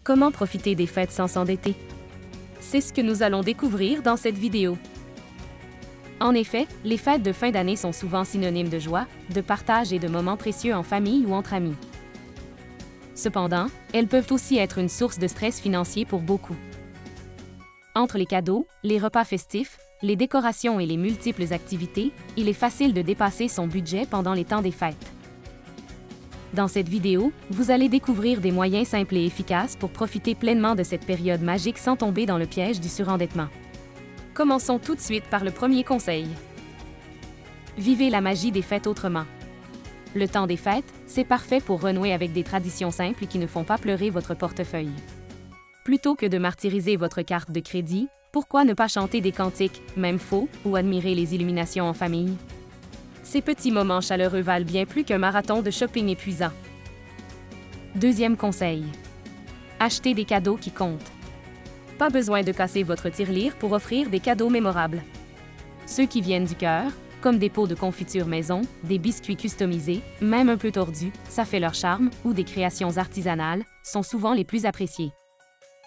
Comment profiter des fêtes sans s'endetter? C'est ce que nous allons découvrir dans cette vidéo. En effet, les fêtes de fin d'année sont souvent synonymes de joie, de partage et de moments précieux en famille ou entre amis. Cependant, elles peuvent aussi être une source de stress financier pour beaucoup. Entre les cadeaux, les repas festifs, les décorations et les multiples activités, il est facile de dépasser son budget pendant les temps des fêtes. Dans cette vidéo, vous allez découvrir des moyens simples et efficaces pour profiter pleinement de cette période magique sans tomber dans le piège du surendettement. Commençons tout de suite par le premier conseil. Vivez la magie des fêtes autrement. Le temps des fêtes, c'est parfait pour renouer avec des traditions simples qui ne font pas pleurer votre portefeuille. Plutôt que de martyriser votre carte de crédit, pourquoi ne pas chanter des cantiques, même faux, ou admirer les illuminations en famille? Ces petits moments chaleureux valent bien plus qu'un marathon de shopping épuisant. Deuxième conseil. Achetez des cadeaux qui comptent. Pas besoin de casser votre tirelire pour offrir des cadeaux mémorables. Ceux qui viennent du cœur, comme des pots de confiture maison, des biscuits customisés, même un peu tordus, ça fait leur charme, ou des créations artisanales, sont souvent les plus appréciés.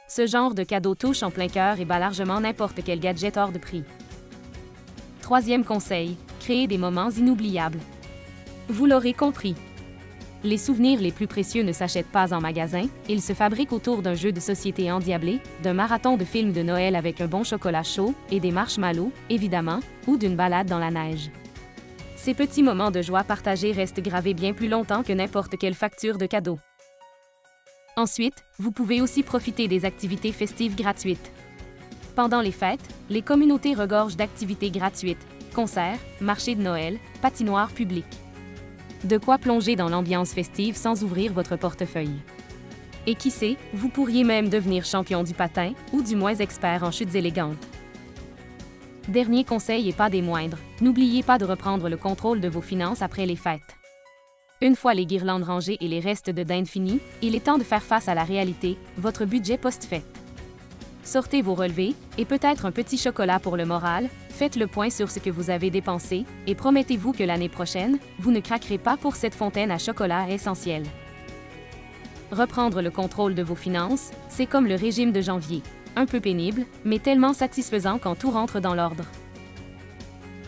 Ce genre de cadeau touche en plein cœur et bat largement n'importe quel gadget hors de prix. Troisième conseil, créez des moments inoubliables. Vous l'aurez compris. Les souvenirs les plus précieux ne s'achètent pas en magasin, ils se fabriquent autour d'un jeu de société endiablé, d'un marathon de films de Noël avec un bon chocolat chaud et des marshmallows, évidemment, ou d'une balade dans la neige. Ces petits moments de joie partagés restent gravés bien plus longtemps que n'importe quelle facture de cadeau. Ensuite, vous pouvez aussi profiter des activités festives gratuites. Pendant les fêtes, les communautés regorgent d'activités gratuites, concerts, marchés de Noël, patinoires publiques. De quoi plonger dans l'ambiance festive sans ouvrir votre portefeuille. Et qui sait, vous pourriez même devenir champion du patin, ou du moins expert en chutes élégantes. Dernier conseil et pas des moindres, n'oubliez pas de reprendre le contrôle de vos finances après les fêtes. Une fois les guirlandes rangées et les restes de dinde finis, il est temps de faire face à la réalité, votre budget post-fête. Sortez vos relevés, et peut-être un petit chocolat pour le moral, faites le point sur ce que vous avez dépensé, et promettez-vous que l'année prochaine, vous ne craquerez pas pour cette fontaine à chocolat essentielle. Reprendre le contrôle de vos finances, c'est comme le régime de janvier. Un peu pénible, mais tellement satisfaisant quand tout rentre dans l'ordre.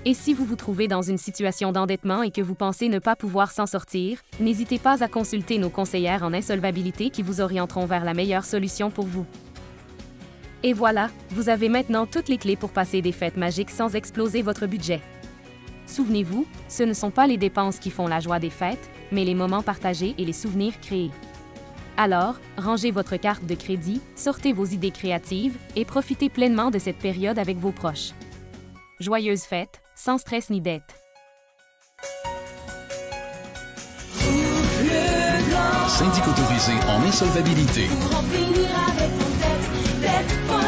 Et si vous vous trouvez dans une situation d'endettement et que vous pensez ne pas pouvoir s'en sortir, n'hésitez pas à consulter nos conseillères en insolvabilité qui vous orienteront vers la meilleure solution pour vous. Et voilà, vous avez maintenant toutes les clés pour passer des fêtes magiques sans exploser votre budget. Souvenez-vous, ce ne sont pas les dépenses qui font la joie des fêtes, mais les moments partagés et les souvenirs créés. Alors, rangez votre carte de crédit, sortez vos idées créatives et profitez pleinement de cette période avec vos proches. Joyeuses fêtes, sans stress ni dette. Syndic autorisé en insolvabilité. Pour en finir avec vos dettes, dettes.